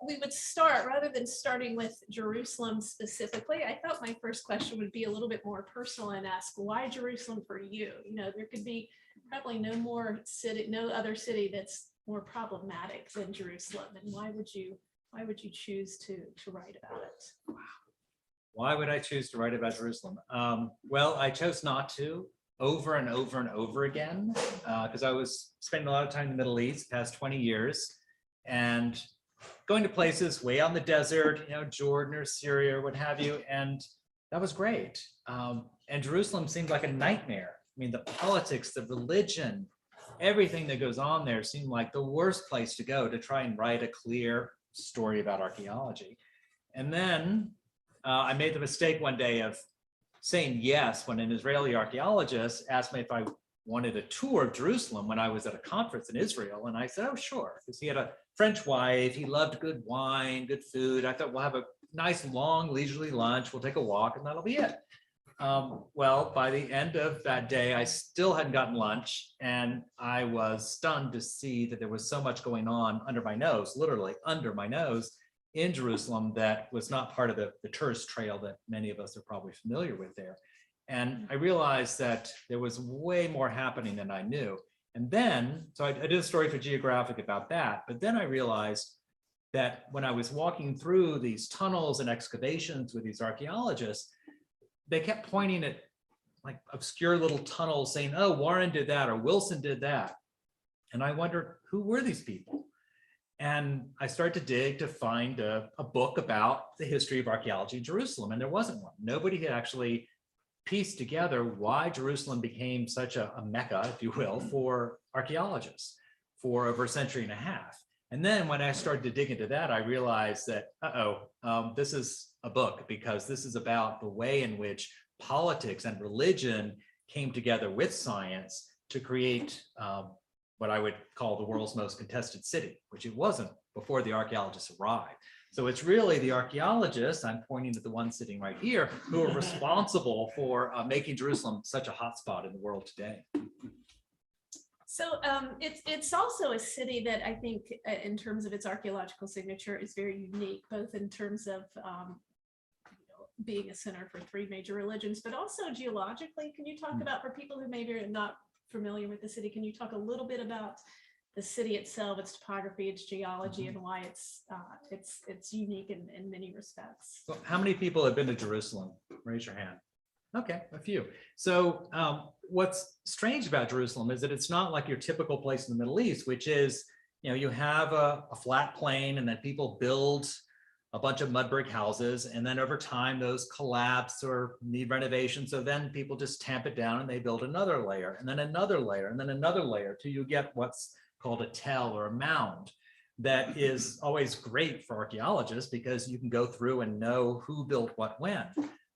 we would start, rather than starting with Jerusalem specifically, I thought my first question would be a little bit more personal and ask, why Jerusalem for you? You know, there could be probably no other city that's more problematic than Jerusalem. And why would you choose to write about it? Why would I choose to write about Jerusalem? Well, I chose not to over and over and over again, because I was spending a lot of time in the Middle East, past 20 years, and going to places way out in the desert, you know, Jordan or Syria or what have you, and that was great. And Jerusalem seemed like a nightmare. I mean, the politics, the religion, everything that goes on there seemed like the worst place to go to try and write a clear story about archaeology. And then I made the mistake one day of saying yes when an Israeli archaeologist asked me if I wanted a tour of Jerusalem when I was at a conference in Israel. And I said, oh, sure, because he had a French wife, he loved good wine, good food. I thought we'll have a nice, long, leisurely lunch, we'll take a walk, and that'll be it. Well, by the end of that day, I still hadn't gotten lunch, and I was stunned to see that there was so much going on under my nose, literally under my nose, in Jerusalem that was not part of the tourist trail that many of us are probably familiar with there. And I realized that there was way more happening than I knew. And then, so I did a story for Geographic about that, but then I realized that when I was walking through these tunnels and excavations with these archaeologists, they kept pointing at like obscure little tunnels saying, oh, Warren did that or Wilson did that. And I wondered, who were these people? And I started to dig to find a book about the history of archaeology in Jerusalem, and there wasn't one. Nobody had actually pieced together why Jerusalem became such a mecca, if you will, for archaeologists for over a century and a half. And then when I started to dig into that, I realized that, this is a book, because this is about the way in which politics and religion came together with science to create what I would call the world's most contested city, which it wasn't before the archaeologists arrived. So it's really the archaeologists, I'm pointing at the one sitting right here, who are responsible for making Jerusalem such a hotspot in the world today. So it's also a city that I think in terms of its archaeological signature is very unique, both in terms of being a center for three major religions, but also geologically. Can you talk about, for people who maybe are not familiar with the city, can you talk a little bit about the city itself, its topography, its geology, and why it's unique in many respects? So how many people have been to Jerusalem? Raise your hand. Okay, a few. So what's strange about Jerusalem is that it's not like your typical place in the Middle East, which is, you have a flat plain and then people build a bunch of mud brick houses, and then over time those collapse or need renovation. So then people just tamp it down and they build another layer and then another layer and then another layer till you get what's called a tell or a mound. That is always great for archaeologists because you can go through and know who built what when.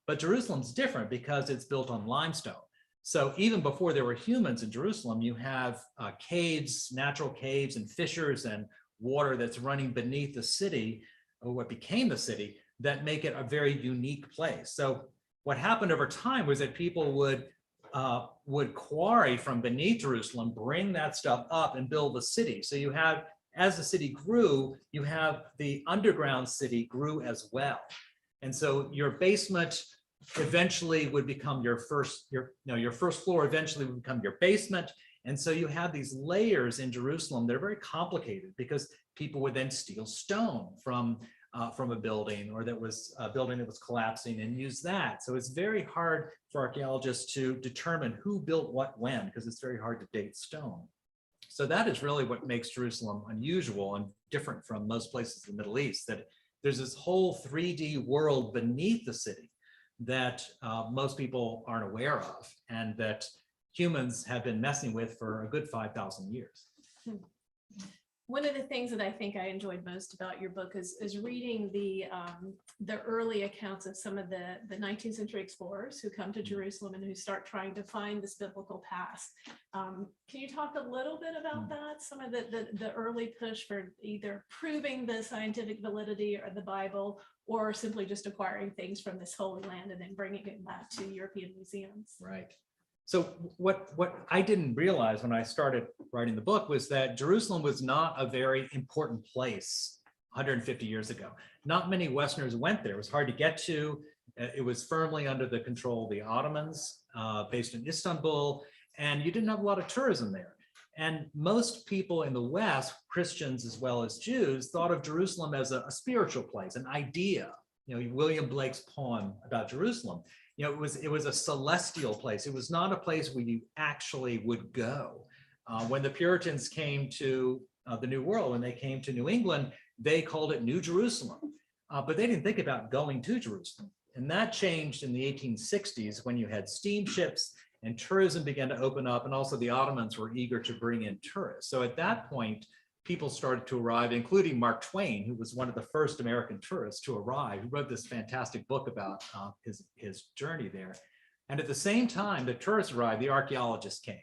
But Jerusalem's different because it's built on limestone. So even before there were humans in Jerusalem, you have caves, natural caves and fissures and water that's running beneath the city, or what became the city, that make it a very unique place. So what happened over time was that people would quarry from beneath Jerusalem, bring that stuff up and build the city. So you have, as the city grew, you have the underground city grew as well. And so your basement eventually would become your first floor eventually would become your basement. And so you have these layers in Jerusalem that are very complicated because people would then steal stone from a building, or that was a building that was collapsing, and use that. So it's very hard for archaeologists to determine who built what when, because it's very hard to date stone. So that is really what makes Jerusalem unusual and different from most places in the Middle East, that there's this whole 3D world beneath the city that most people aren't aware of, and that humans have been messing with for a good 5,000 years. One of the things that I think I enjoyed most about your book is reading the early accounts of some of the 19th century explorers who come to Jerusalem and who start trying to find this biblical past. Can you talk a little bit about that? Some of the early push for either proving the scientific validity of the Bible, or simply just acquiring things from this holy land and then bringing it back to European museums. Right. So what I didn't realize when I started writing the book was that Jerusalem was not a very important place 150 years ago. Not many Westerners went there. It was hard to get to. It was firmly under the control of the Ottomans, based in Istanbul, and you didn't have a lot of tourism there. And most people in the West, Christians as well as Jews, thought of Jerusalem as a spiritual place, an idea. William Blake's poem about Jerusalem, it was a celestial place. It was not a place where you actually would go. When the Puritans came to the New World, when they came to New England, they called it New Jerusalem, but they didn't think about going to Jerusalem. And that changed in the 1860s when you had steamships and tourism began to open up, and also the Ottomans were eager to bring in tourists. So at that point, people started to arrive, including Mark Twain, who was one of the first American tourists to arrive, who wrote this fantastic book about his journey there. And at the same time the tourists arrived, the archaeologists came.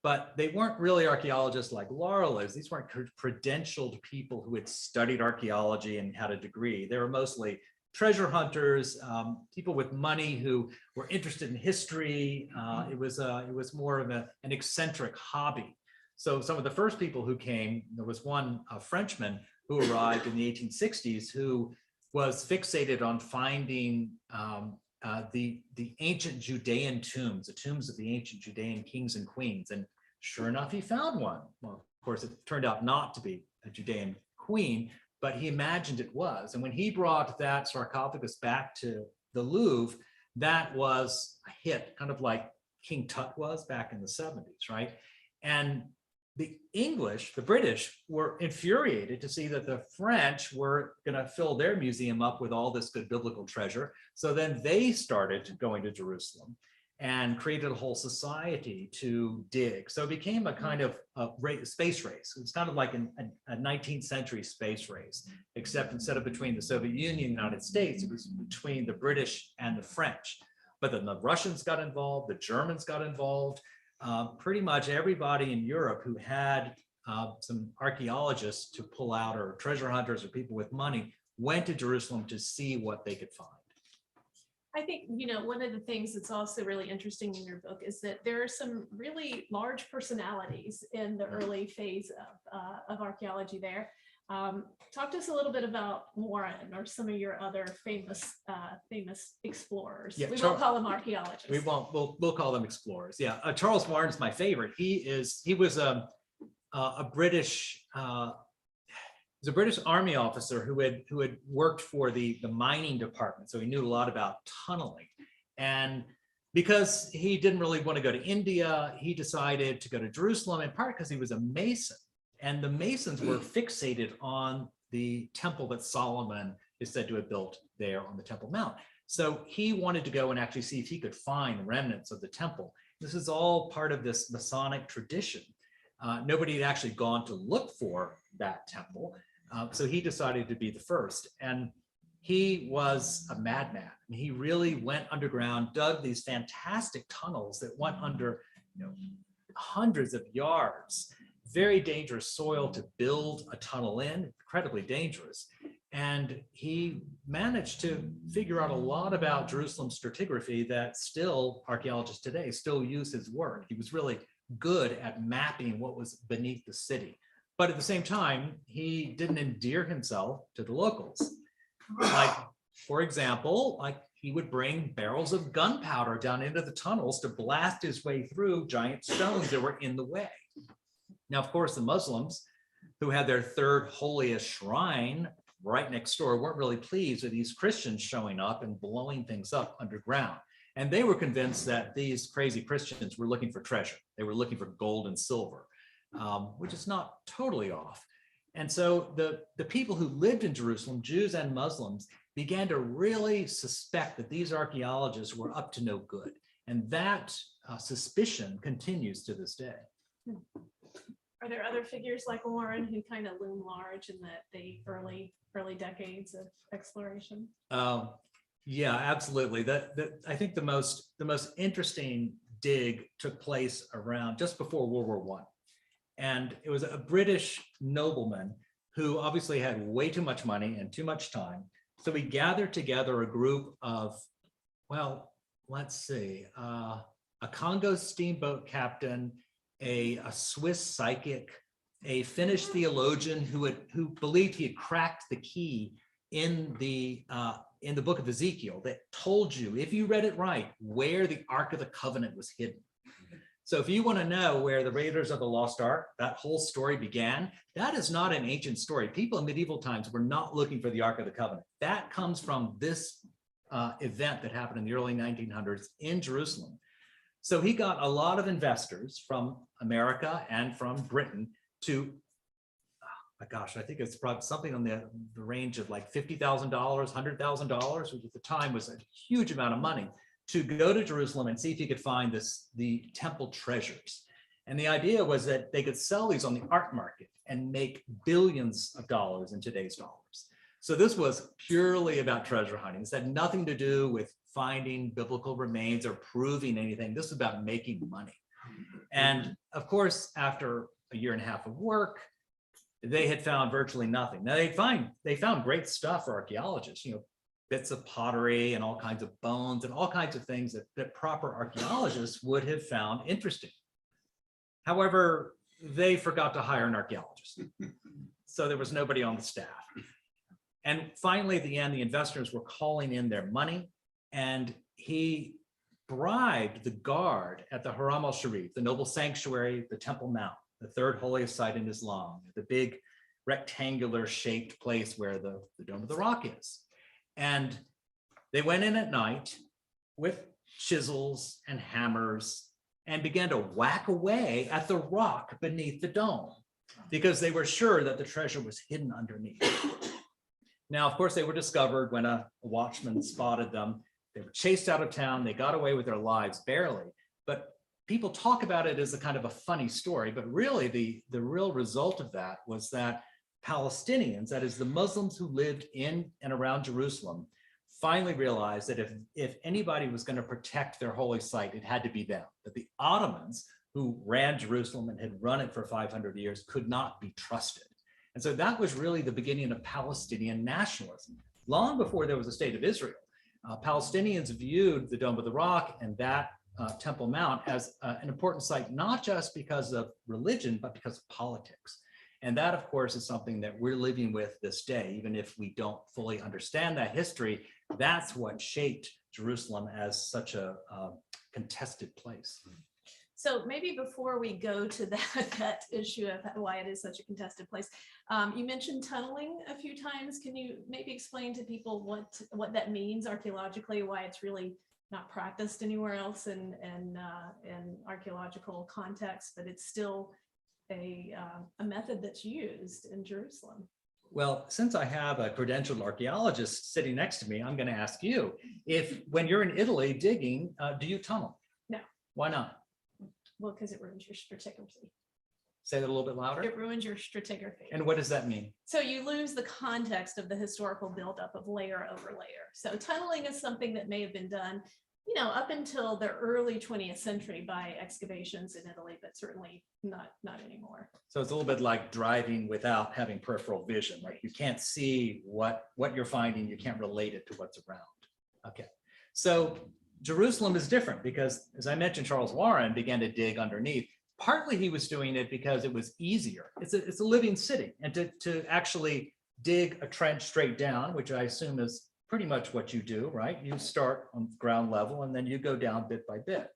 But they weren't really archaeologists like Laurel is. These weren't credentialed people who had studied archaeology and had a degree. They were mostly treasure hunters, people with money who were interested in history. It was more of an eccentric hobby. So some of the first people who came, there was one Frenchman who arrived in the 1860s who was fixated on finding the ancient Judean tombs, the tombs of the ancient Judean kings and queens. And sure enough, he found one. Well, of course, it turned out not to be a Judean queen, but he imagined it was. And when he brought that sarcophagus back to the Louvre, that was a hit, kind of like King Tut was back in the 70s, right? And the English, the British, were infuriated to see that the French were going to fill their museum up with all this good biblical treasure. So then they started going to Jerusalem and created a whole society to dig. So it became a kind of space race. It's kind of like a 19th century space race, except instead of between the Soviet Union and the United States, it was between the British and the French. But then the Russians got involved, the Germans got involved. Pretty much everybody in Europe who had some archaeologists to pull out, or treasure hunters or people with money, went to Jerusalem to see what they could find. I think, one of the things that's also really interesting in your book is that there are some really large personalities in the early phase of archaeology there. Talk to us a little bit about Warren or some of your other famous explorers. Yeah, we won't call them archaeologists. We won't. We'll call them explorers. Yeah, Charles Warren's my favorite. He was a British. He was a British Army officer who had worked for the mining department, so he knew a lot about tunneling. And because he didn't really want to go to India, he decided to go to Jerusalem, in part because he was a Mason. And the Masons were fixated on the temple that Solomon is said to have built there on the Temple Mount. So he wanted to go and actually see if he could find remnants of the temple. This is all part of this Masonic tradition. Nobody had actually gone to look for that temple. So he decided to be the first. And he was a madman. I mean, he really went underground, dug these fantastic tunnels that went under hundreds of yards. Very dangerous soil to build a tunnel in, incredibly dangerous. And he managed to figure out a lot about Jerusalem stratigraphy that still archaeologists today still use his work. He was really good at mapping what was beneath the city. But at the same time, he didn't endear himself to the locals. Like, for example, he would bring barrels of gunpowder down into the tunnels to blast his way through giant stones that were in the way. Now, of course, the Muslims, who had their third holiest shrine right next door, weren't really pleased with these Christians showing up and blowing things up underground. And they were convinced that these crazy Christians were looking for treasure. They were looking for gold and silver, which is not totally off. And so the people who lived in Jerusalem, Jews and Muslims, began to really suspect that these archaeologists were up to no good. And that suspicion continues to this day. Are there other figures like Warren who kind of loom large in the early decades of exploration? Yeah, absolutely. I think the most interesting dig took place around just before World War I. And it was a British nobleman who obviously had way too much money and too much time. So he gathered together a group of, well, let's see, a Congo steamboat captain, a Swiss psychic, a Finnish theologian who believed he had cracked the key in the book of Ezekiel that told you, if you read it right, where the Ark of the Covenant was hidden. So if you want to know where the Raiders of the Lost Ark, that whole story began, that is not an ancient story. People in medieval times were not looking for the Ark of the Covenant. That comes from this event that happened in the early 1900s in Jerusalem. So he got a lot of investors from America and from Britain to, oh my gosh, I think it's probably something on the range of like $50,000, $100,000, which at the time was a huge amount of money, to go to Jerusalem and see if he could find the temple treasures. And the idea was that they could sell these on the art market and make billions of dollars in today's dollars. So this was purely about treasure hunting. This had nothing to do with finding biblical remains or proving anything. This was about making money. And of course, after a year and a half of work, they had found virtually nothing. Now they found great stuff for archaeologists, bits of pottery and all kinds of bones and all kinds of things that proper archaeologists would have found interesting. However, they forgot to hire an archaeologist. So there was nobody on the staff. And finally, at the end, the investors were calling in their money, and he bribed the guard at the Haram al-Sharif, the noble sanctuary, the Temple Mount, the third holiest site in Islam, the big rectangular shaped place where the Dome of the Rock is. And they went in at night with chisels and hammers and began to whack away at the rock beneath the dome because they were sure that the treasure was hidden underneath. Now, of course, they were discovered when a watchman spotted them. They were chased out of town. They got away with their lives barely. But people talk about it as a kind of a funny story. But really, the real result of that was that Palestinians, that is the Muslims who lived in and around Jerusalem, finally realized that if anybody was going to protect their holy site, it had to be them. That the Ottomans, who ran Jerusalem and had run it for 500 years, could not be trusted. And so that was really the beginning of Palestinian nationalism. Long before there was a state of Israel, Palestinians viewed the Dome of the Rock and that Temple Mount as an important site, not just because of religion, but because of politics. And that, of course, is something that we're living with this day, even if we don't fully understand that history. That's what shaped Jerusalem as such a contested place. So maybe before we go to that issue of why it is such a contested place, you mentioned tunneling a few times. Can you maybe explain to people what that means archaeologically, why it's really not practiced anywhere else in archaeological context, but it's still a method that's used in Jerusalem? Well, since I have a credentialed archaeologist sitting next to me, I'm going to ask you, when you're in Italy digging, do you tunnel? No. Why not? Well, because it ruins your stratigraphy. Say that a little bit louder. It ruins your stratigraphy. And what does that mean? So you lose the context of the historical buildup of layer over layer. So tunneling is something that may have been done, up until the early 20th century by excavations in Italy, but certainly not anymore. So it's a little bit like driving without having peripheral vision, right? You can't see what you're finding. You can't relate it to what's around. Okay. So Jerusalem is different because, as I mentioned, Charles Warren began to dig underneath. Partly he was doing it because it was easier. It's a living city, and to actually dig a trench straight down, which I assume is pretty much what you do, right? You start on ground level and then you go down bit by bit.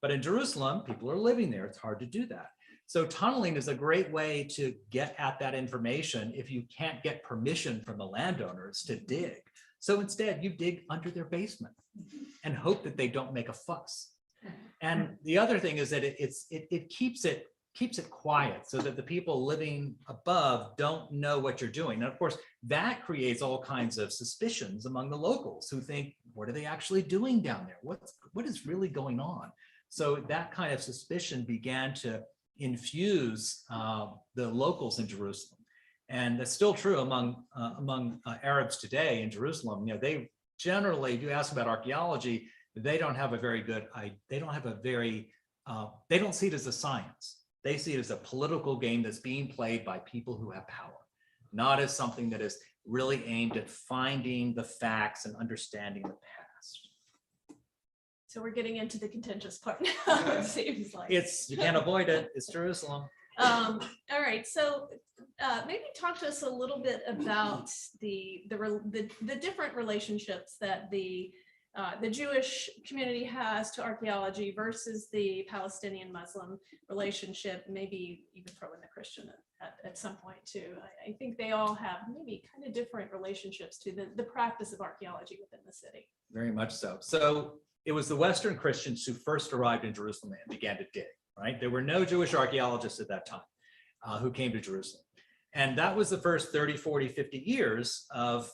But in Jerusalem, people are living there. It's hard to do that. So tunneling is a great way to get at that information if you can't get permission from the landowners to dig. So instead, you dig under their basement and hope that they don't make a fuss. And the other thing is that it keeps it quiet so that the people living above don't know what you're doing. And of course, that creates all kinds of suspicions among the locals who think, what are they actually doing down there? What is really going on? So that kind of suspicion began to infuse the locals in Jerusalem. And that's still true among Arabs today in Jerusalem. They generally, if you ask about archaeology, they don't have a very good, they don't see it as a science. They see it as a political game that's being played by people who have power, not as something that is really aimed at finding the facts and understanding the past. So we're getting into the contentious part now, it seems like. You can't avoid it. It's Jerusalem. All right, so maybe talk to us a little bit about the different relationships that the Jewish community has to archaeology versus the Palestinian Muslim relationship, maybe even throw in the Christian at some point too. I think they all have maybe kind of different relationships to the practice of archaeology within the city. Very much so. So it was the Western Christians who first arrived in Jerusalem and began to dig, right? There were no Jewish archaeologists at that time who came to Jerusalem. And that was the first 30, 40, 50 years of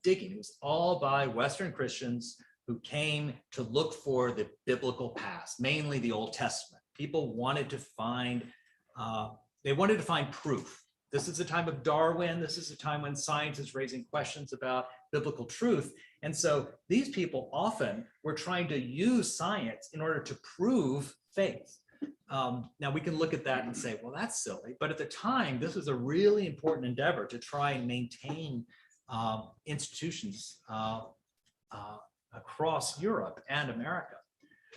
digging. It was all by Western Christians who came to look for the biblical past, mainly the Old Testament. People wanted to find, proof. This is a time of Darwin. This is a time when science is raising questions about biblical truth. And so these people often were trying to use science in order to prove faith. Now we can look at that and say, well, that's silly. But at the time, this was a really important endeavor to try and maintain institutions across Europe and America.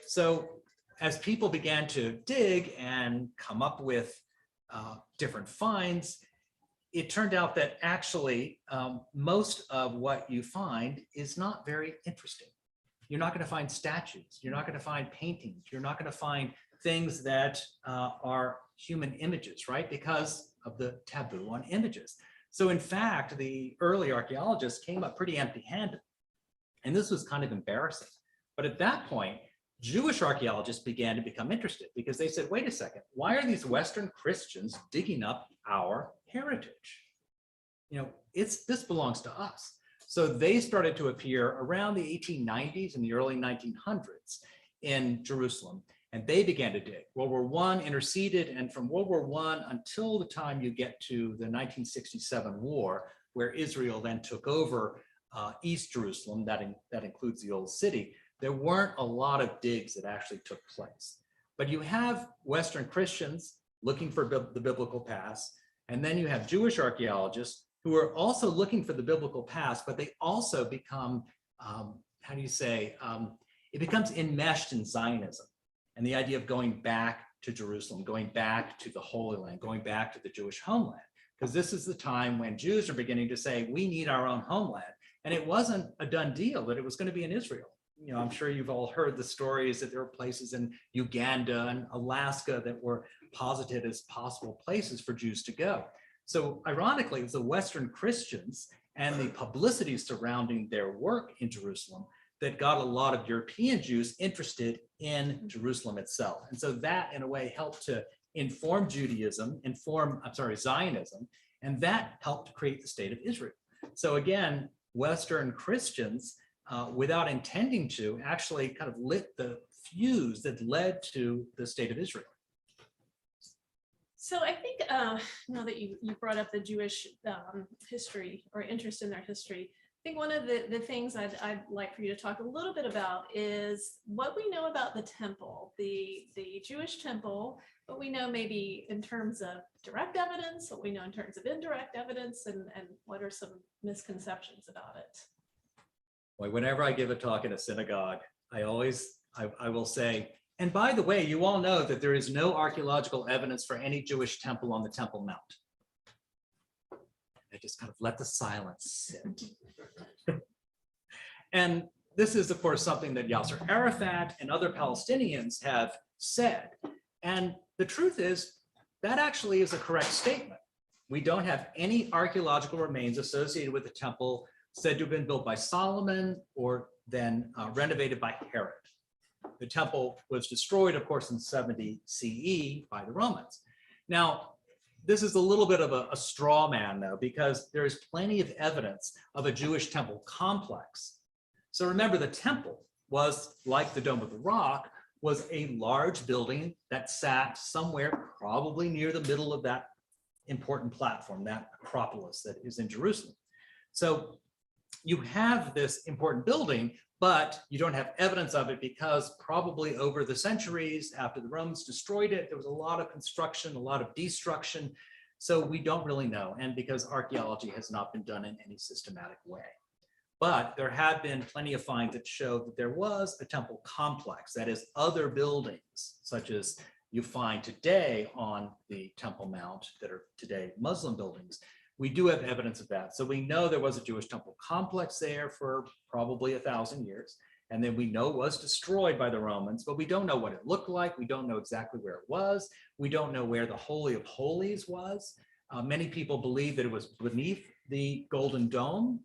So as people began to dig and come up with different finds, it turned out that actually most of what you find is not very interesting. You're not going to find statues. You're not going to find paintings. You're not going to find things that are human images, right? Because of the taboo on images. So in fact, the early archaeologists came up pretty empty-handed. And this was kind of embarrassing. But at that point, Jewish archaeologists began to become interested because they said, wait a second, why are these Western Christians digging up our heritage? You know, this belongs to us. So they started to appear around the 1890s and the early 1900s in Jerusalem, and they began to dig. World War I interceded, and from World War I until the time you get to the 1967 war, where Israel then took over East Jerusalem, that includes the old city, there weren't a lot of digs that actually took place. But you have Western Christians looking for the biblical past, and then you have Jewish archaeologists who are also looking for the biblical past, but they also become, it becomes enmeshed in Zionism and the idea of going back to Jerusalem, going back to the Holy Land, going back to the Jewish homeland. Because this is the time when Jews are beginning to say, we need our own homeland. And it wasn't a done deal that it was going to be in Israel. You know, I'm sure you've all heard the stories that there were places in Uganda and Alaska that were posited as possible places for Jews to go. So ironically, it was the Western Christians and the publicity surrounding their work in Jerusalem that got a lot of European Jews interested in Jerusalem itself. And so that, in a way, helped to inform Zionism, and that helped create the state of Israel. So again, Western Christians, without intending to, actually kind of lit the fuse that led to the state of Israel. So I think now that you brought up the Jewish history or interest in their history, I think one of the things I'd like for you to talk a little bit about is what we know about the temple, the Jewish temple, what we know maybe in terms of direct evidence, what we know in terms of indirect evidence, and what are some misconceptions about it. Well, whenever I give a talk in a synagogue, I will say, and by the way, you all know that there is no archaeological evidence for any Jewish temple on the Temple Mount. I just kind of let the silence sit. And this is, of course, something that Yasser Arafat and other Palestinians have said. And the truth is, that actually is a correct statement. We don't have any archaeological remains associated with the temple said to have been built by Solomon or then renovated by Herod. The temple was destroyed, of course, in 70 CE by the Romans. Now, this is a little bit of a straw man, though, because there is plenty of evidence of a Jewish temple complex. So remember, the temple was, like the Dome of the Rock, was a large building that sat somewhere probably near the middle of that important platform, that Acropolis that is in Jerusalem. So you have this important building, but you don't have evidence of it because probably over the centuries after the Romans destroyed it, there was a lot of construction, a lot of destruction. So we don't really know. And because archaeology has not been done in any systematic way. But there have been plenty of finds that show that there was a temple complex, that is other buildings, such as you find today on the Temple Mount that are today Muslim buildings. We do have evidence of that. So we know there was a Jewish temple complex there for probably 1,000 years. And then we know it was destroyed by the Romans, but we don't know what it looked like. We don't know exactly where it was. We don't know where the Holy of Holies was. Many people believe that it was beneath the Golden Dome.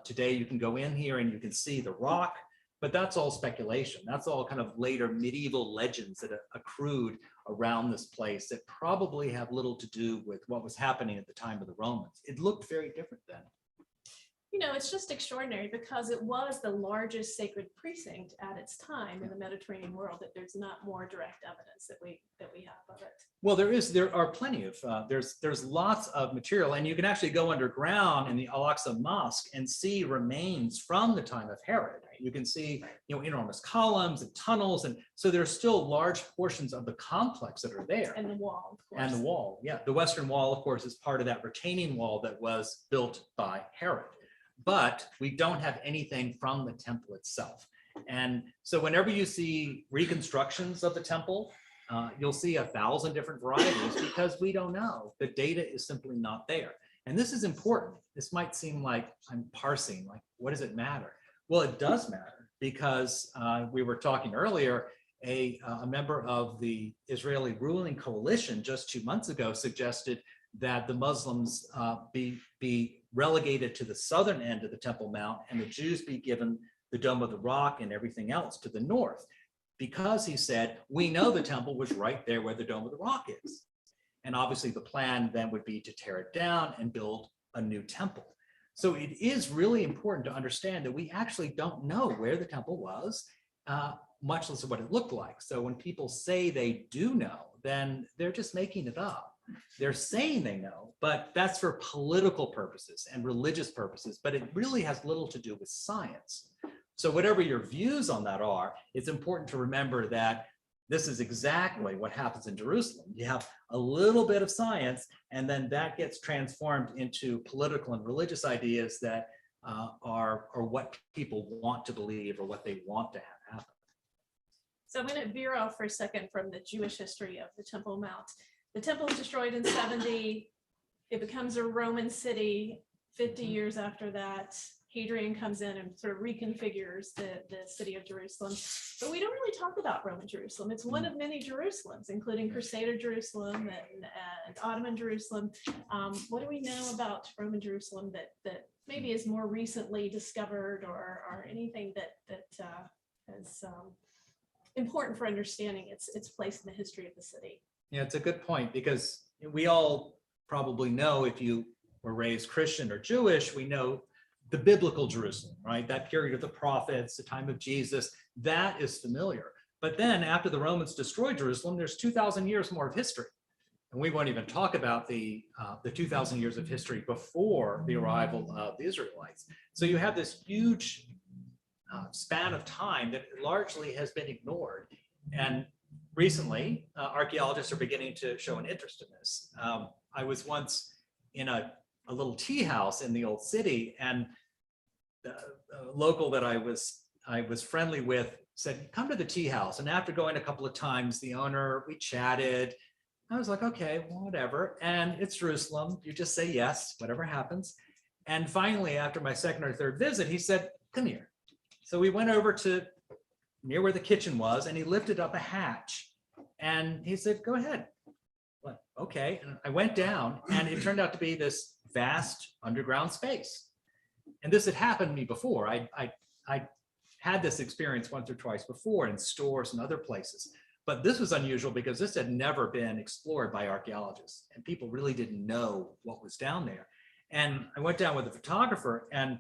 Today you can go in here and you can see the rock, but that's all speculation. That's all kind of later medieval legends that accrued around this place that probably have little to do with what was happening at the time of the Romans. It looked very different then. You know, it's just extraordinary because it was the largest sacred precinct at its time in the Mediterranean world, that there's not more direct evidence that we have of it. Well, there are plenty of, there's lots of material, and you can actually go underground in the Al-Aqsa Mosque and see remains from the time of Herod. You can see, enormous columns and tunnels, and so there's still large portions of the complex that are there. And the wall, of course. And the wall, yeah. The Western Wall, of course, is part of that retaining wall that was built by Herod. But we don't have anything from the temple itself. And so whenever you see reconstructions of the temple, you'll see 1,000 different varieties because we don't know. The data is simply not there. And this is important. This might seem like I'm parsing, like, what does it matter? Well, it does matter because we were talking earlier, a member of the Israeli ruling coalition just 2 months ago suggested that the Muslims be relegated to the southern end of the Temple Mount and the Jews be given the Dome of the Rock and everything else to the north. Because he said, we know the temple was right there where the Dome of the Rock is. And obviously the plan then would be to tear it down and build a new temple. So it is really important to understand that we actually don't know where the temple was, much less what it looked like. So when people say they do know, then they're just making it up. They're saying they know, but that's for political purposes and religious purposes, but it really has little to do with science. So whatever your views on that are, it's important to remember that this is exactly what happens in Jerusalem. You have a little bit of science, and then that gets transformed into political and religious ideas that are what people want to believe or what they want to have happen. So I'm going to veer off for a second from the Jewish history of the Temple Mount. The temple is destroyed in 70. It becomes a Roman city 50 years after that. Hadrian comes in and sort of reconfigures the city of Jerusalem. But we don't really talk about Roman Jerusalem. It's one of many Jerusalems, including Crusader Jerusalem and Ottoman Jerusalem. What do we know about Roman Jerusalem that maybe is more recently discovered, or anything that is important for understanding its place in the history of the city? Yeah, it's a good point, because we all probably know, if you were raised Christian or Jewish, we know the biblical Jerusalem, right? That period of the prophets, the time of Jesus, that is familiar. But then after the Romans destroyed Jerusalem, there's 2,000 years more of history. And we won't even talk about the 2,000 years of history before the arrival of the Israelites. So you have this huge span of time that largely has been ignored. And recently, archaeologists are beginning to show an interest in this. I was once in a little tea house in the old city, and the local that I was friendly with said, come to the tea house. And after going a couple of times, the owner, we chatted. I was like, okay, well, whatever. And it's Jerusalem. You just say yes, whatever happens. And finally, after my second or third visit, he said, come here. So we went over to near where the kitchen was, and he lifted up a hatch, and he said, go ahead. Well, okay. And I went down, and it turned out to be this vast underground space. And this had happened to me before. I had this experience once or twice before in stores and other places, but this was unusual because this had never been explored by archaeologists, and people really didn't know what was down there. And I went down with a photographer, and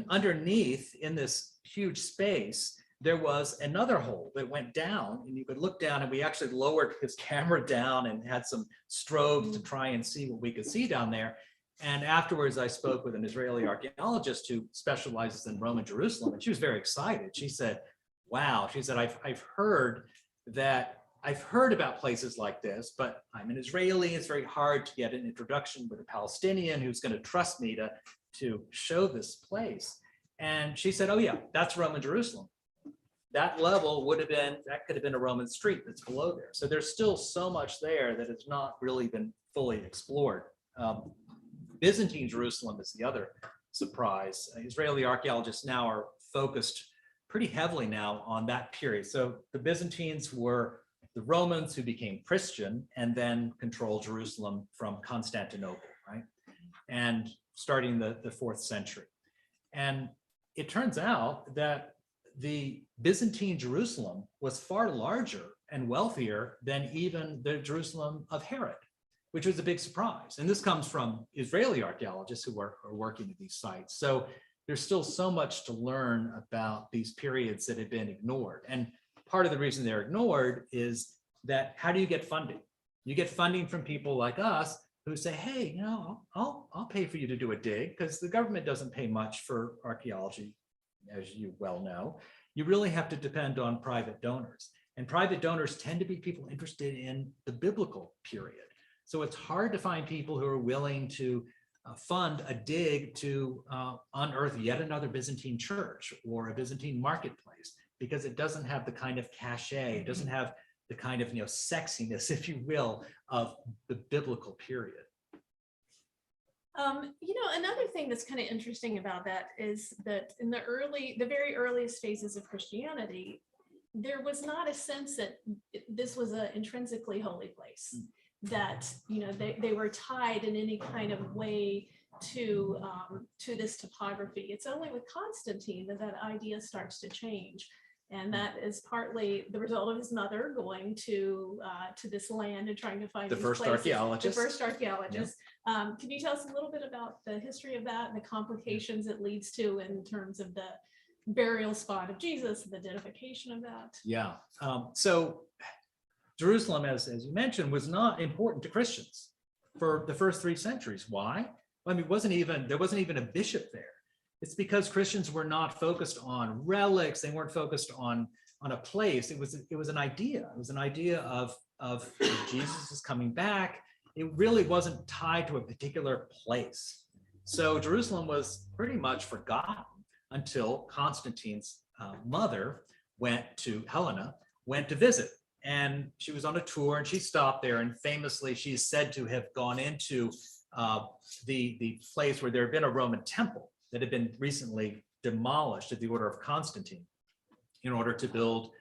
underneath in this huge space, there was another hole that went down, and you could look down, and we actually lowered his camera down and had some strobes to try and see what we could see down there. And afterwards, I spoke with an Israeli archaeologist who specializes in Roman Jerusalem, and she was very excited. She said, wow, she said, I've heard about places like this, but I'm an Israeli. It's very hard to get an introduction with a Palestinian who's going to trust me to show this place. And she said, oh yeah, that's Roman Jerusalem. that level that could have been a Roman street that's below there. So there's still so much there that has not really been fully explored. Byzantine Jerusalem is the other surprise. Israeli archaeologists now are focused pretty heavily now on that period. So the Byzantines were the Romans who became Christian and then controlled Jerusalem from Constantinople, right? And starting the 4th century. And it turns out that the Byzantine Jerusalem was far larger and wealthier than even the Jerusalem of Herod, which was a big surprise. And this comes from Israeli archaeologists who are working at these sites. So there's still so much to learn about these periods that have been ignored. And part of the reason they're ignored is that how do you get funding? You get funding from people like us who say, hey, you know, I'll pay for you to do a dig, because the government doesn't pay much for archaeology, as you well know. You really have to depend on private donors. And private donors tend to be people interested in the biblical period. So it's hard to find people who are willing to fund a dig to unearth yet another Byzantine church or a Byzantine marketplace, because it doesn't have the kind of cachet, it doesn't have the kind of, you know, sexiness, if you will, of the biblical period. You know, another thing that's kind of interesting about that is that in the very earliest phases of Christianity, there was not a sense that this was an intrinsically holy place, that, you know, they were tied in any kind of way to this topography. It's only with Constantine that idea starts to change. And that is partly the result of his mother going to this land and trying to find the first archaeologist. The first archaeologist. Yeah. Can you tell us a little bit about the history of that and the complications it leads to in terms of the burial spot of Jesus, the identification of that? Yeah. So Jerusalem, as you mentioned, was not important to Christians for the first 3 centuries. Why? I mean, there wasn't even a bishop there. It's because Christians were not focused on relics. They weren't focused on a place. It was an idea. It was an idea of Jesus is coming back. It really wasn't tied to a particular place. So Jerusalem was pretty much forgotten until Constantine's mother Helena went to visit. And she was on a tour and she stopped there, and famously she's said to have gone into the place where there had been a Roman temple that had been recently demolished at the order of Constantine in order to build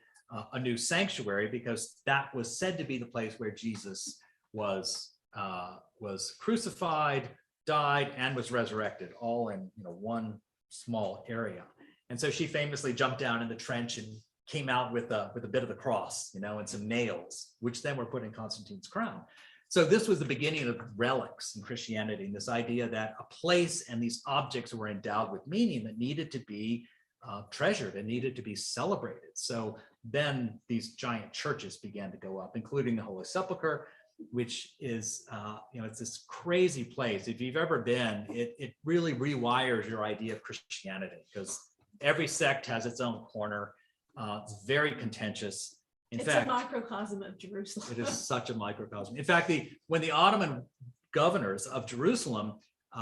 a new sanctuary, because that was said to be the place where Jesus was crucified, died, and was resurrected, all in, you know, one small area. And so she famously jumped down in the trench and came out with a bit of the cross, you know, and some nails, which then were put in Constantine's crown. So this was the beginning of relics in Christianity, this idea that a place and these objects were endowed with meaning that needed to be treasured and needed to be celebrated. So then these giant churches began to go up, including the Holy Sepulchre, which is, you know, it's this crazy place. If you've ever been, it really rewires your idea of Christianity, because every sect has its own corner. It's very contentious. In fact, a microcosm of Jerusalem. It is such a microcosm. In fact, when the Ottoman governors of Jerusalem,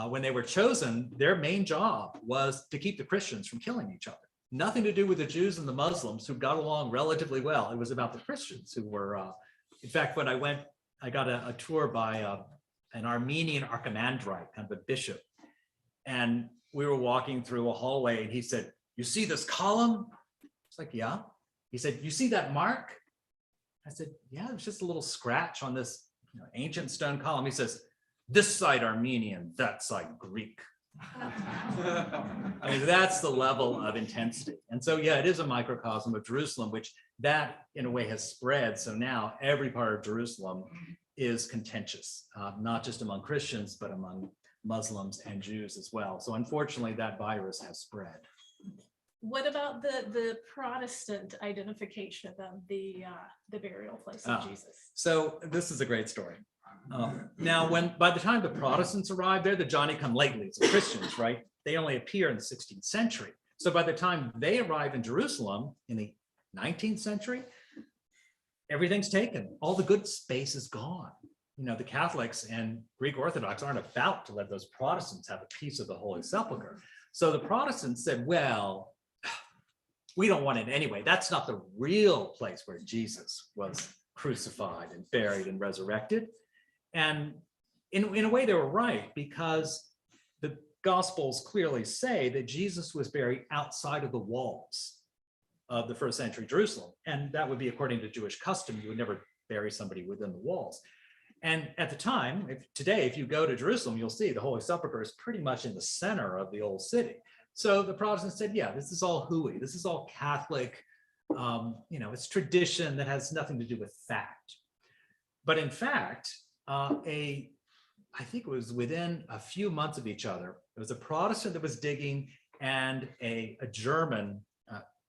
when they were chosen, their main job was to keep the Christians from killing each other. Nothing to do with the Jews and the Muslims, who got along relatively well. It was about the Christians who were, in fact, when I got a tour by an Armenian archimandrite, kind of a bishop. And we were walking through a hallway and he said, "You see this column?" It's like, "Yeah." He said, "You see that mark?" I said, "Yeah, it's just a little scratch on this, you know, ancient stone column." He says, "This side Armenian, that side Greek." I mean, that's the level of intensity. And so, yeah, it is a microcosm of Jerusalem, which that in a way has spread. So now every part of Jerusalem is contentious, not just among Christians, but among Muslims and Jews as well. So unfortunately, that virus has spread. What about the Protestant identification of the burial place of Jesus? So this is a great story. Now, by the time the Protestants arrived, they're the Johnny-come-latelys of Christians, right? They only appear in the 16th century. So by the time they arrive in Jerusalem in the 19th century, everything's taken. All the good space is gone. You know, the Catholics and Greek Orthodox aren't about to let those Protestants have a piece of the Holy Sepulchre. So the Protestants said, well, we don't want it anyway. That's not the real place where Jesus was crucified and buried and resurrected. And in a way, they were right, because the Gospels clearly say that Jesus was buried outside of the walls of the first century Jerusalem. And that would be according to Jewish custom. You would never bury somebody within the walls. And at the time, today, if you go to Jerusalem, you'll see the Holy Sepulchre is pretty much in the center of the old city. So the Protestants said, yeah, this is all hooey. This is all Catholic. It's tradition that has nothing to do with fact. But in fact, I think it was within a few months of each other, there was a Protestant that was digging and a German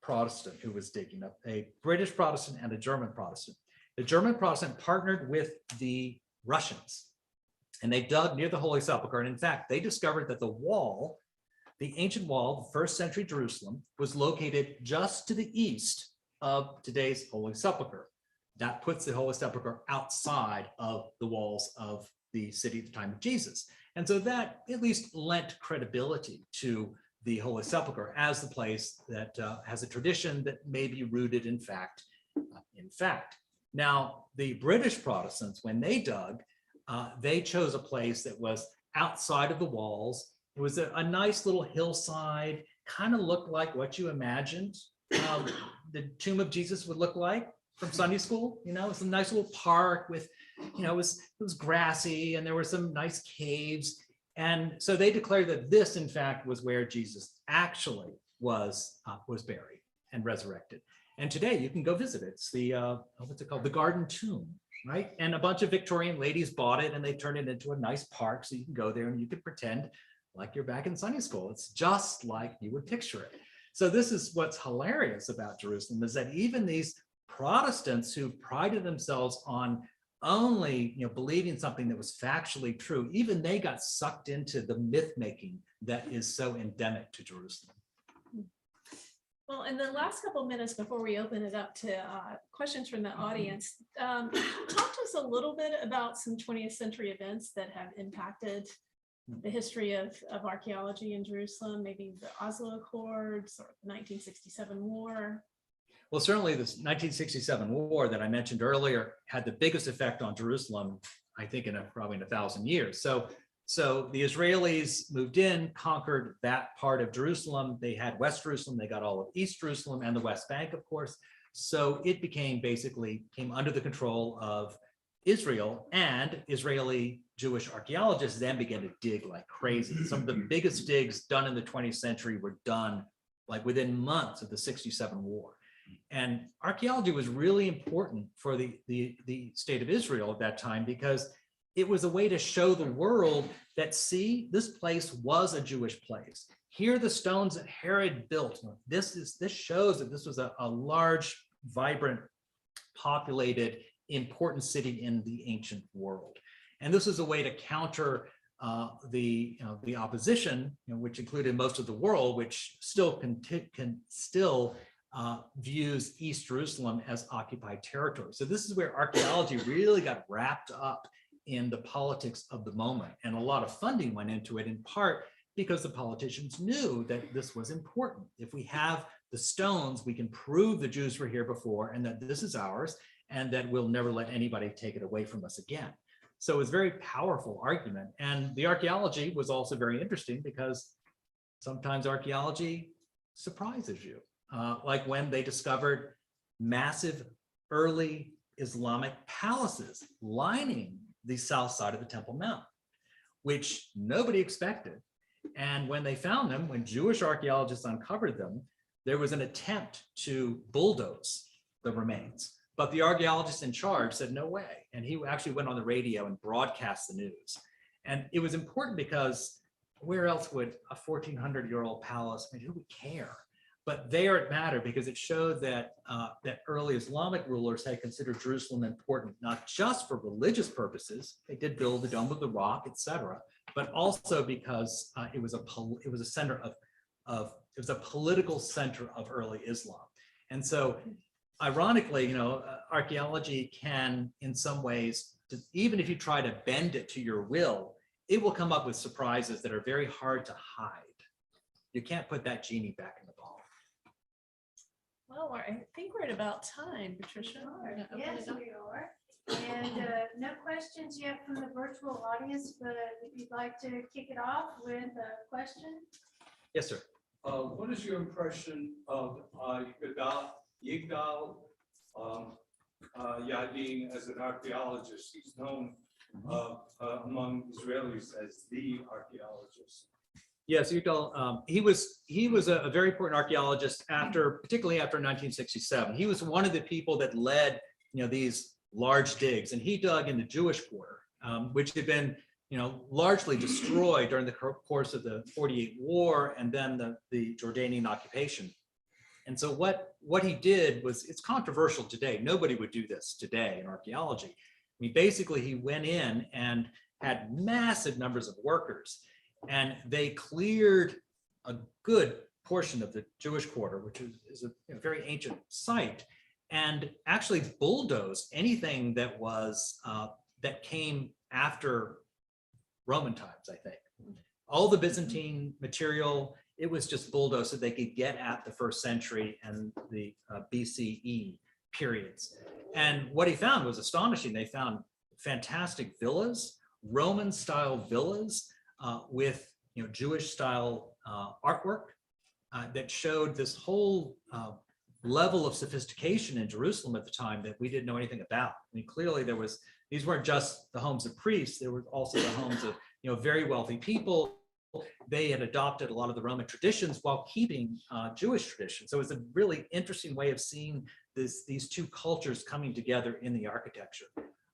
Protestant who was digging, a British Protestant and a German Protestant. The German Protestant partnered with the Russians, and they dug near the Holy Sepulchre. And in fact, they discovered that the wall, the ancient wall of first century Jerusalem, was located just to the east of today's Holy Sepulchre. That puts the Holy Sepulchre outside of the walls of the city at the time of Jesus. And so that at least lent credibility to the Holy Sepulchre as the place that has a tradition that may be rooted in fact. Now, the British Protestants, when they dug, they chose a place that was outside of the walls. It was a nice little hillside, kind of looked like what you imagined the tomb of Jesus would look like from Sunday school. It was a nice little park with, it was grassy, and there were some nice caves. And so they declared that this, in fact, was where Jesus actually was buried and resurrected. And today you can go visit it. It's the, what's it called? The Garden Tomb, right? And a bunch of Victorian ladies bought it and they turned it into a nice park. So you can go there and you can pretend like you're back in Sunday school. It's just like you would picture it. So this is what's hilarious about Jerusalem, is that even these Protestants who prided themselves on only believing something that was factually true, even they got sucked into the myth making that is so endemic to Jerusalem. Well, in the last couple of minutes before we open it up to questions from the audience, talk to us a little bit about some 20th century events that have impacted the history of archaeology in Jerusalem, maybe the Oslo Accords or the 1967 war. Well, certainly this 1967 war that I mentioned earlier had the biggest effect on Jerusalem, I think, probably in 1,000 years. So the Israelis moved in, conquered that part of Jerusalem. They had West Jerusalem, they got all of East Jerusalem and the West Bank, of course. So it came under the control of Israel, and Israeli Jewish archaeologists then began to dig like crazy. Some of the biggest digs done in the 20th century were done like within months of the 67 war. And archaeology was really important for the state of Israel at that time, because it was a way to show the world that, see, this place was a Jewish place. Here are the stones that Herod built. This shows that this was a large, vibrant, populated, important city in the ancient world. And this is a way to counter the opposition, which included most of the world, which still views East Jerusalem as occupied territory. So this is where archaeology really got wrapped up in the politics of the moment. And a lot of funding went into it, in part because the politicians knew that this was important. If we have the stones, we can prove the Jews were here before and that this is ours, and that we'll never let anybody take it away from us again. So it was a very powerful argument. And the archaeology was also very interesting, because sometimes archaeology surprises you. Like when they discovered massive early Islamic palaces lining the south side of the Temple Mount, which nobody expected. And when they found them, when Jewish archaeologists uncovered them, there was an attempt to bulldoze the remains. But the archaeologist in charge said, no way. And he actually went on the radio and broadcast the news. And it was important because where else would a 1,400-year-old palace, who would care? But there it mattered, because it showed that that early Islamic rulers had considered Jerusalem important, not just for religious purposes. They did build the Dome of the Rock, etc., but also because it was a political center of early Islam. And so, ironically, archaeology can, in some ways, even if you try to bend it to your will, it will come up with surprises that are very hard to hide. You can't put that genie back in the bottle. Well, I think we're at about time, Patricia. We're gonna open Yes, it up. we are. And no questions yet from the virtual audience, but if you'd like to kick it off with a question. Yes, sir. What is your impression of Yigal Yadin as an archaeologist? He's known among Israelis as the archaeologist. Yes, he was a very important archaeologist particularly after 1967. He was one of the people that led, these large digs, and he dug in the Jewish quarter, which had been, largely destroyed during the course of the 48 war and then the Jordanian occupation. And so what he did was, it's controversial today. Nobody would do this today in archaeology. I mean, basically he went in and had massive numbers of workers, and they cleared a good portion of the Jewish quarter, which is a very ancient site, and actually bulldozed anything that was that came after Roman times, I think. All the Byzantine material, it was just bulldozed so they could get at the first century and the BCE periods. And what he found was astonishing. They found fantastic villas, Roman style villas with Jewish style artwork that showed this whole level of sophistication in Jerusalem at the time that we didn't know anything about. I mean, clearly these weren't just the homes of priests, there were also the homes of very wealthy people. They had adopted a lot of the Roman traditions while keeping Jewish traditions. So it's a really interesting way of seeing these two cultures coming together in the architecture.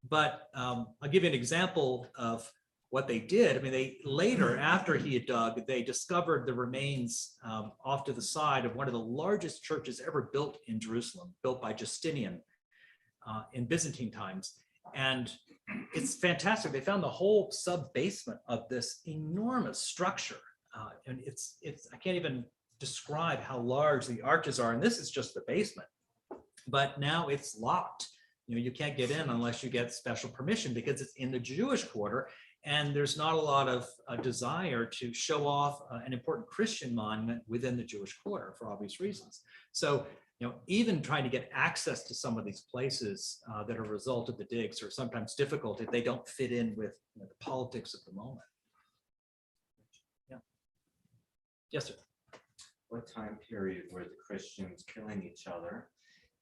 But I'll give you an example of what they did. I mean, they later, after he had dug, they discovered the remains off to the side of one of the largest churches ever built in Jerusalem, built by Justinian in Byzantine times. And it's fantastic. They found the whole sub-basement of this enormous structure. And I can't even describe how large the arches are. And this is just the basement. But now it's locked. You can't get in unless you get special permission because it's in the Jewish quarter. And there's not a lot of desire to show off an important Christian monument within the Jewish quarter for obvious reasons. So, even trying to get access to some of these places that are a result of the digs are sometimes difficult if they don't fit in with the politics of the moment. Yeah. Yes, sir. What time period were the Christians killing each other,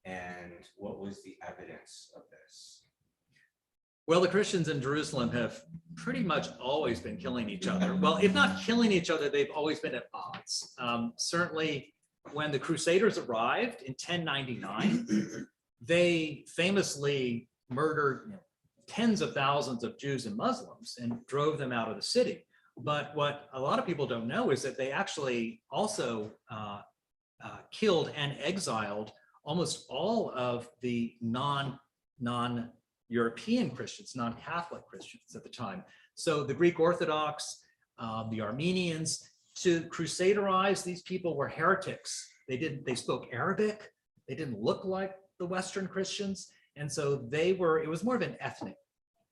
and what was the evidence of this? Well, the Christians in Jerusalem have pretty much always been killing each other. Well, if not killing each other, they've always been at odds. Certainly, when the Crusaders arrived in 1099, they famously murdered tens of thousands of Jews and Muslims and drove them out of the city. But what a lot of people don't know is that they actually also killed and exiled almost all of the non-European Christians, non-Catholic Christians at the time. So the Greek Orthodox, the Armenians, to Crusaderize, these people were heretics. They spoke Arabic. They didn't look like the Western Christians. And so it was more of an ethnic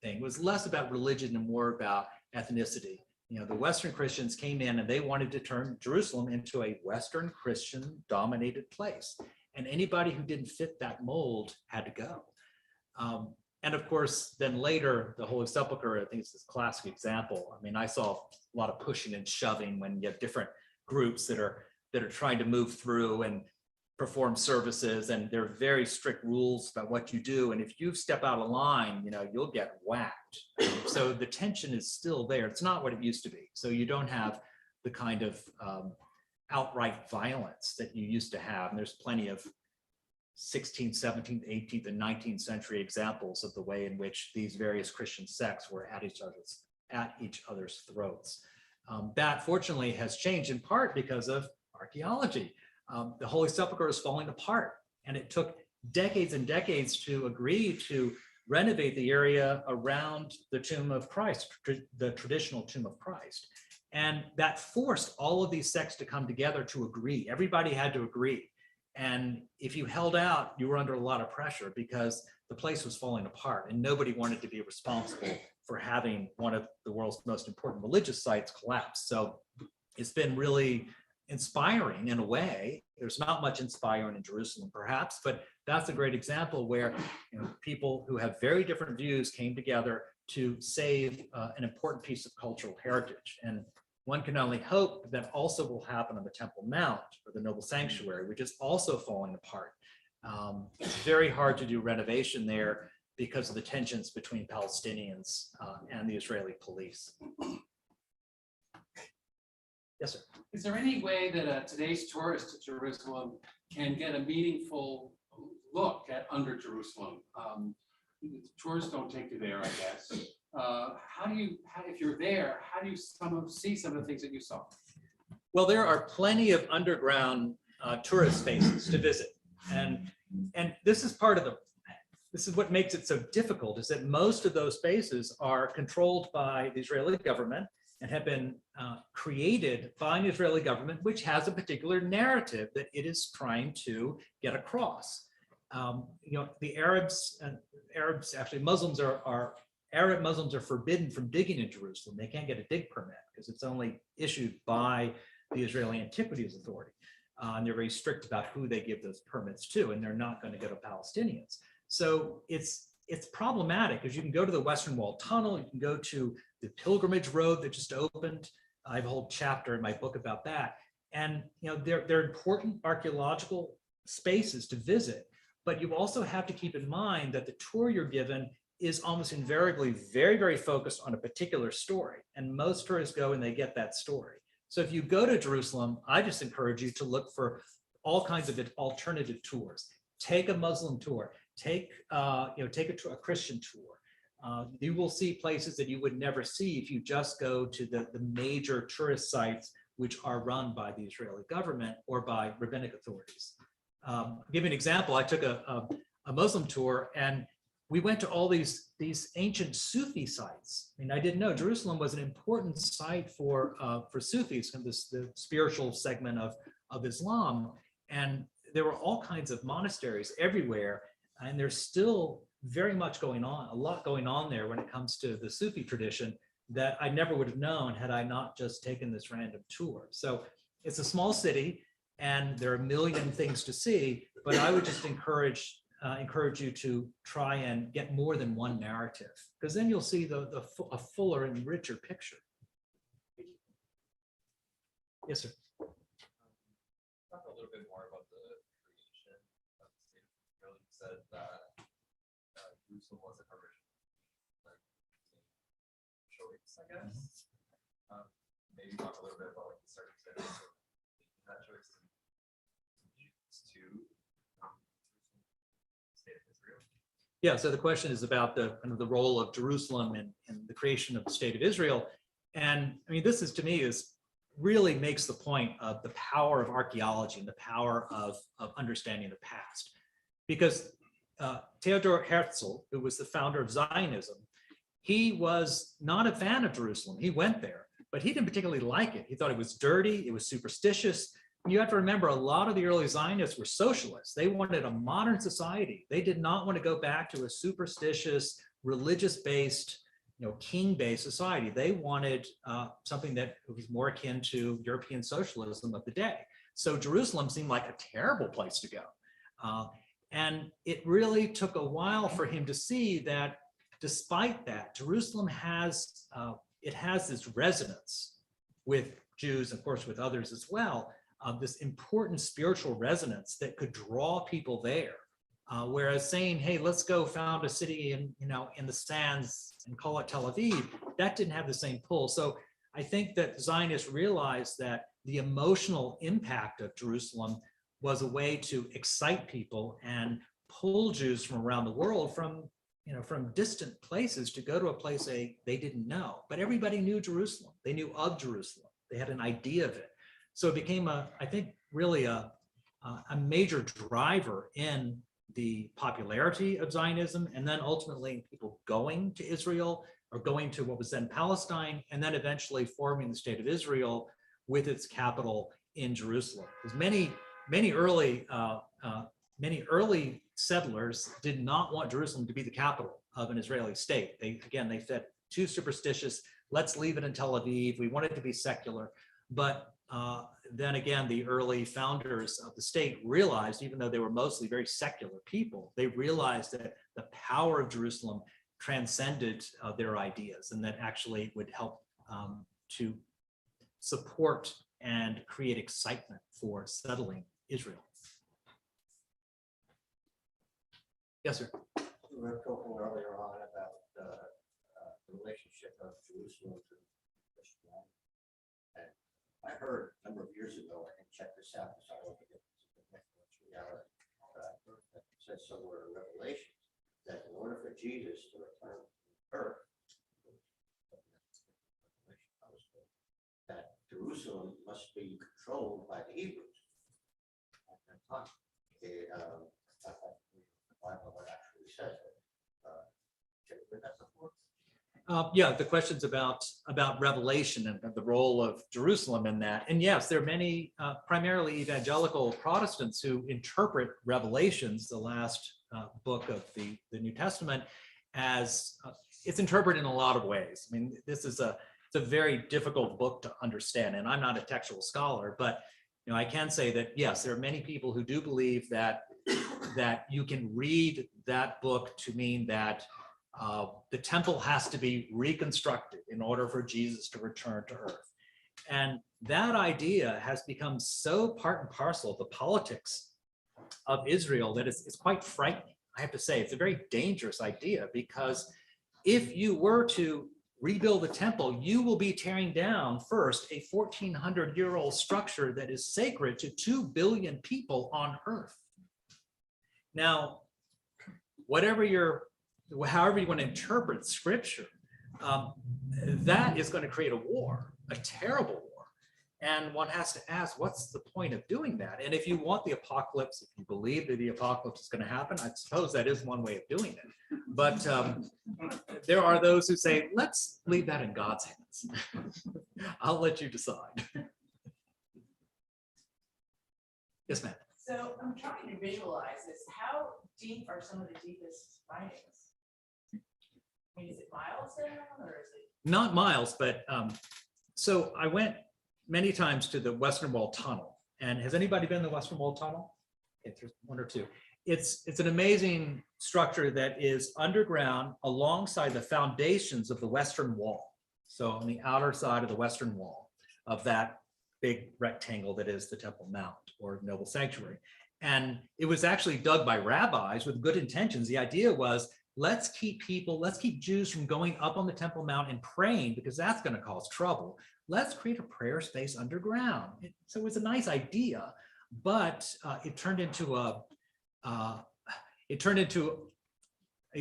thing. It was less about religion and more about ethnicity. The Western Christians came in and they wanted to turn Jerusalem into a Western Christian dominated place. And anybody who didn't fit that mold had to go. And of course, then later, the Holy Sepulchre, I think it's this classic example. I mean, I saw a lot of pushing and shoving when you have different groups that are trying to move through and perform services, and there are very strict rules about what you do. And if you step out of line, you'll get whacked. So the tension is still there. It's not what it used to be. So you don't have the kind of outright violence that you used to have. And there's plenty of 16th, 17th, 18th, and 19th century examples of the way in which these various Christian sects were at each other's throats. That fortunately has changed in part because of archaeology. The Holy Sepulchre is falling apart, and it took decades and decades to agree to renovate the area around the tomb of Christ, the traditional tomb of Christ. And that forced all of these sects to come together to agree. Everybody had to agree. And if you held out, you were under a lot of pressure because the place was falling apart and nobody wanted to be responsible for having one of the world's most important religious sites collapse. So it's been really inspiring in a way. There's not much inspiring in Jerusalem, perhaps, but that's a great example where people who have very different views came together to save an important piece of cultural heritage. And one can only hope that also will happen on the Temple Mount, or the Noble Sanctuary, which is also falling apart. It's very hard to do renovation there because of the tensions between Palestinians and the Israeli police. Yes, sir. Is there any way that today's tourist to Jerusalem can get a meaningful look at under Jerusalem? Tourists don't take you there, I guess. If you're there, how do you see some of the things that you saw? Well, there are plenty of underground tourist spaces to visit. And this is this is what makes it so difficult, is that most of those spaces are controlled by the Israeli government and have been created by an Israeli government, which has a particular narrative that it is trying to get across. The Arabs, actually Muslims Arab Muslims are forbidden from digging in Jerusalem. They can't get a dig permit because it's only issued by the Israeli Antiquities Authority. And they're very strict about who they give those permits to, and they're not going to go to Palestinians. So it's problematic, because you can go to the Western Wall Tunnel, you can go to the Pilgrimage Road that just opened. I have a whole chapter in my book about that. And they're important archaeological spaces to visit, but you also have to keep in mind that the tour you're given is almost invariably very, very focused on a particular story. And most tourists go and they get that story. So if you go to Jerusalem, I just encourage you to look for all kinds of alternative tours. Take a Muslim tour, take a Christian tour. You will see places that you would never see if you just go to the major tourist sites, which are run by the Israeli government or by rabbinic authorities. I'll give you an example. I took a Muslim tour, and we went to all these ancient Sufi sites. I mean, I didn't know Jerusalem was an important site for Sufis, the spiritual segment of Islam. And there were all kinds of monasteries everywhere. And there's still very much going on, a lot going on there when it comes to the Sufi tradition that I never would have known had I not just taken this random tour. So it's a small city and there are a million things to see, but I would just encourage you to try and get more than one narrative, because then you'll see a fuller and richer picture. Yes, sir. Talk a little bit more about the creation of the state of Israel. You said that Jerusalem wasn't originally choice, I guess. Maybe talk a little bit about the circumstances of that choice to state of Israel. Yeah, so the question is about the role of Jerusalem in the creation of the state of Israel. And I mean, this is, to me, really makes the point of the power of archaeology and the power of understanding the past. Because Theodor Herzl, who was the founder of Zionism, he was not a fan of Jerusalem. He went there, but he didn't particularly like it. He thought it was dirty, it was superstitious. You have to remember, a lot of the early Zionists were socialists. They wanted a modern society. They did not want to go back to a superstitious, religious-based, king-based society. They wanted something that was more akin to European socialism of the day. So Jerusalem seemed like a terrible place to go. And it really took a while for him to see that despite that, Jerusalem has this resonance with Jews, of course, with others as well, this important spiritual resonance that could draw people there. Whereas saying, hey, let's go found a city in the sands and call it Tel Aviv, that didn't have the same pull. So I think that Zionists realized that the emotional impact of Jerusalem was a way to excite people and pull Jews from around the world, from distant places, to go to a place they didn't know. But everybody knew Jerusalem. They knew of Jerusalem. They had an idea of it. So it became I think really a major driver in the popularity of Zionism, and then ultimately people going to Israel or going to what was then Palestine, and then eventually forming the state of Israel with its capital in Jerusalem. Because many early settlers did not want Jerusalem to be the capital of an Israeli state. They said, too superstitious, let's leave it in Tel Aviv. We want it to be secular. But then again, the early founders of the state realized, even though they were mostly very secular people, they realized that the power of Jerusalem transcended their ideas, and that actually it would help to support and create excitement for settling Israel. Yes, sir. We were talking earlier on about the relationship of Jerusalem to Christianity. And I heard a number of years ago, I can check this out because I don't think it's reality. But I heard that it says somewhere in Revelation that in order for Jesus to return to earth, that Jerusalem must be controlled by the Hebrews. At that time. The Bible actually says it. Have you read that before? Yeah, the questions about Revelation and the role of Jerusalem in that. And yes, there are many, primarily evangelical Protestants who interpret Revelations, the last book of the New Testament, as it's interpreted in a lot of ways. I mean, this is it's a very difficult book to understand, and I'm not a textual scholar, but I can say that yes, there are many people who do believe that you can read that book to mean that the temple has to be reconstructed in order for Jesus to return to earth. And that idea has become so part and parcel of the politics of Israel that it's quite frightening. I have to say, it's a very dangerous idea, because if you were to rebuild the temple, you will be tearing down first a 1,400-year-old structure that is sacred to 2 billion people on earth. Now, however you want to interpret scripture, that is going to create a war, a terrible war. And one has to ask, what's the point of doing that? And if you want the apocalypse, if you believe that the apocalypse is going to happen, I suppose that is one way of doing it. But there are those who say, let's leave that in God's hands. I'll let you decide. Yes, ma'am. So I'm trying to visualize this. How deep are some of the deepest findings? I mean, is it miles down, or is it? Not miles, but so I went many times to the Western Wall Tunnel. And has anybody been in the Western Wall Tunnel? Okay, there's one or two. It's an amazing structure that is underground alongside the foundations of the Western Wall. So on the outer side of the Western Wall of that big rectangle that is the Temple Mount, or Noble Sanctuary. And it was actually dug by rabbis with good intentions. The idea was, let's keep Jews from going up on the Temple Mount and praying, because that's going to cause trouble. Let's create a prayer space underground. So it was a nice idea, but it turned into a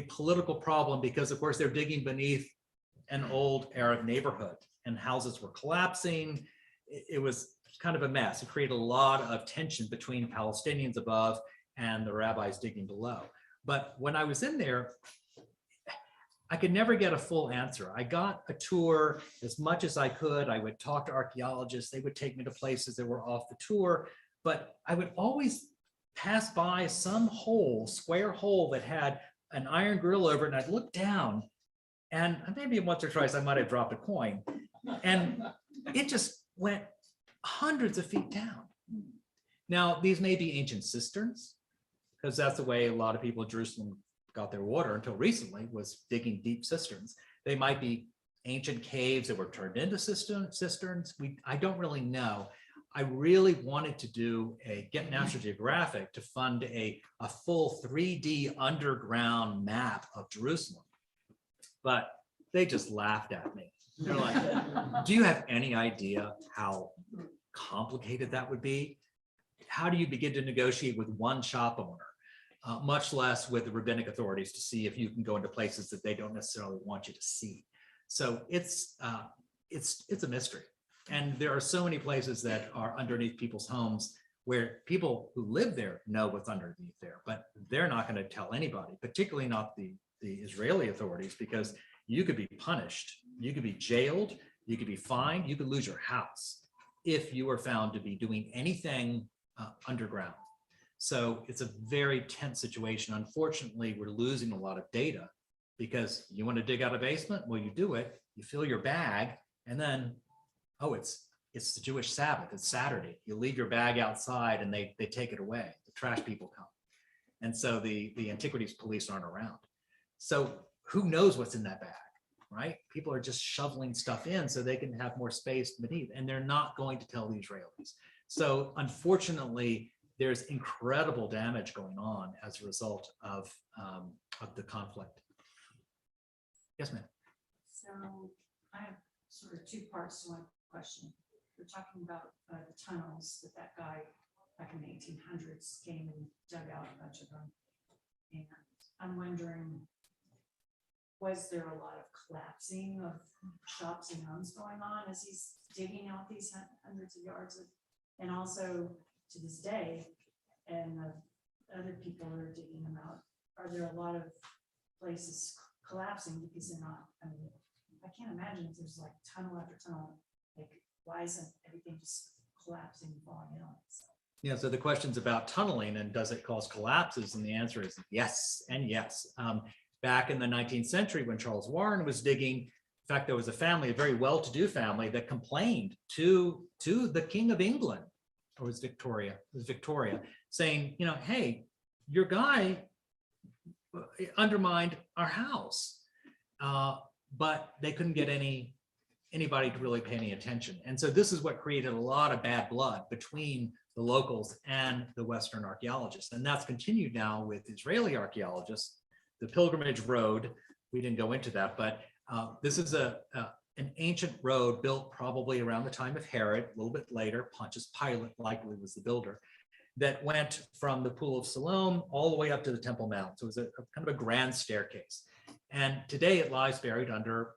political problem, because of course they're digging beneath an old Arab neighborhood and houses were collapsing. It was kind of a mess. It created a lot of tension between Palestinians above and the rabbis digging below. But when I was in there, I could never get a full answer. I got a tour as much as I could. I would talk to archaeologists. They would take me to places that were off the tour, but I would always pass by some square hole that had an iron grill over it, and I'd look down, and maybe once or twice I might have dropped a coin, and it just went hundreds of feet down. Now, these may be ancient cisterns, because that's the way a lot of people in Jerusalem got their water until recently, was digging deep cisterns. They might be ancient caves that were turned into cisterns. I don't really know. I really wanted to get National Geographic to fund a full 3D underground map of Jerusalem, but they just laughed at me. They're like, do you have any idea how complicated that would be? How do you begin to negotiate with one shop owner, much less with the rabbinic authorities, to see if you can go into places that they don't necessarily want you to see? So it's a mystery. And there are so many places that are underneath people's homes where people who live there know what's underneath there, but they're not going to tell anybody, particularly not the Israeli authorities, because you could be punished, you could be jailed, you could be fined, you could lose your house if you were found to be doing anything underground. So it's a very tense situation. Unfortunately, we're losing a lot of data, because you want to dig out a basement, well, you do it, you fill your bag, and then, oh, it's it's the Jewish Sabbath, it's Saturday. You leave your bag outside and they take it away. The trash people come. And so the antiquities police aren't around. So who knows what's in that bag, right? People are just shoveling stuff in so they can have more space beneath, and they're not going to tell the Israelis. So unfortunately, there's incredible damage going on as a result of the conflict. Yes, ma'am. So I have sort of two parts to my question. We're talking about the tunnels that guy back in the 1800s came and dug out a bunch of them. And I'm wondering, was there a lot of collapsing of shops and homes going on as he's digging out these hundreds of yards of, and also to this day, and the other people that are digging them out, are there a lot of places collapsing because they're not, I mean, I can't imagine if there's like tunnel after tunnel, like why isn't everything just collapsing and falling in on itself? Yeah, so the question's about tunneling and does it cause collapses? And the answer is yes and yes. Back in the 19th century when Charles Warren was digging, in fact, there was a family, a very well-to-do family that complained to the King of England, or was Victoria, saying, you know, hey, your guy undermined our house, but they couldn't get anybody to really pay any attention. And so this is what created a lot of bad blood between the locals and the Western archaeologists. And that's continued now with Israeli archaeologists. The Pilgrimage Road, we didn't go into that, but this is an ancient road built probably around the time of Herod, a little bit later. Pontius Pilate likely was the builder, that went from the Pool of Siloam all the way up to the Temple Mount. So it was a kind of a grand staircase. And today it lies buried under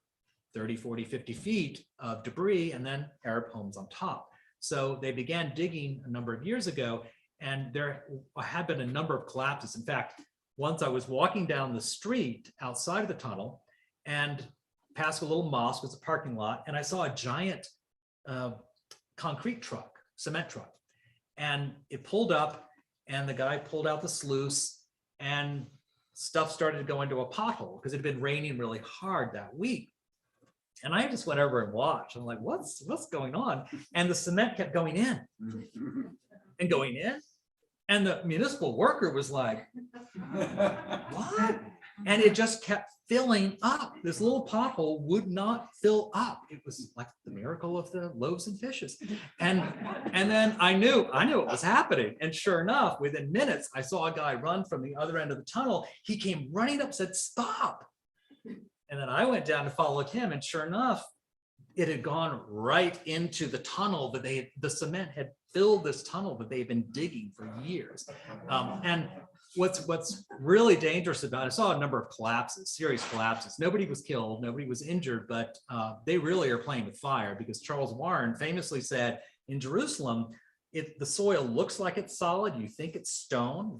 30, 40, 50 feet of debris and then Arab homes on top. So they began digging a number of years ago, and there had been a number of collapses. In fact, once I was walking down the street outside of the tunnel and past a little mosque, was a parking lot, and I saw a giant concrete truck, cement truck, and it pulled up and the guy pulled out the sluice and stuff started to go into a pothole because it had been raining really hard that week. And I just went over and watched. I'm like, what's going on? And the cement kept going in and going in. And the municipal worker was like, what? And it just kept filling up. This little pothole would not fill up. It was like the miracle of the loaves and fishes. And then I knew what was happening. And sure enough, within minutes, I saw a guy run from the other end of the tunnel. He came running up, said, stop. And then I went down and followed him. And sure enough, it had gone right into the tunnel that the cement had filled this tunnel that they've been digging for years. And what's really dangerous about it, I saw a number of collapses, serious collapses. Nobody was killed, nobody was injured, but they really are playing with fire, because Charles Warren famously said in Jerusalem, the soil looks like it's solid, you think it's stone,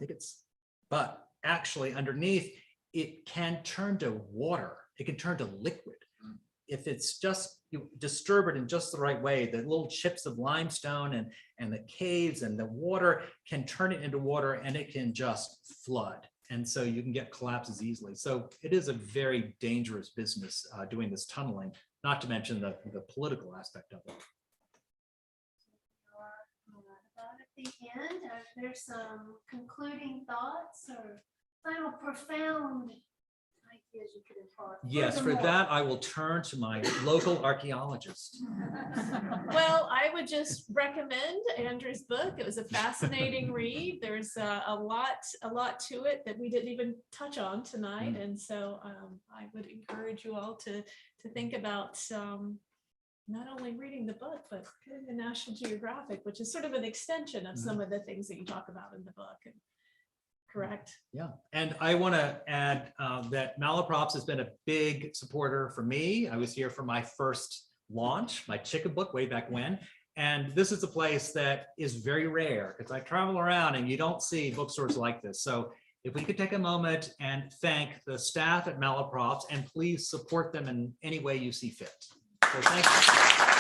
but actually underneath it can turn to water, it can turn to liquid. If it's just, you disturb it in just the right way, the little chips of limestone and the caves and the water can turn it into water, and it can just flood. And so you can get collapses easily. So it is a very dangerous business doing this tunneling, not to mention the political aspect of it. About at the end, there's some concluding thoughts or final profound ideas you could impart? Yes, for that, I will turn to my local archaeologist. Well, I would just recommend Andrew's book. It was a fascinating read. There's a lot to it that we didn't even touch on tonight. And so I would encourage you all to think about not only reading the book, but getting the National Geographic, which is sort of an extension of some of the things that you talk about in the book. And correct. Yeah, and I want to add that Malaprops has been a big supporter for me. I was here for my first launch, my chicken book way back when. And this is a place that is very rare because I travel around and you don't see bookstores like this. So if we could take a moment and thank the staff at Malaprops, and please support them in any way you see fit. So thank you.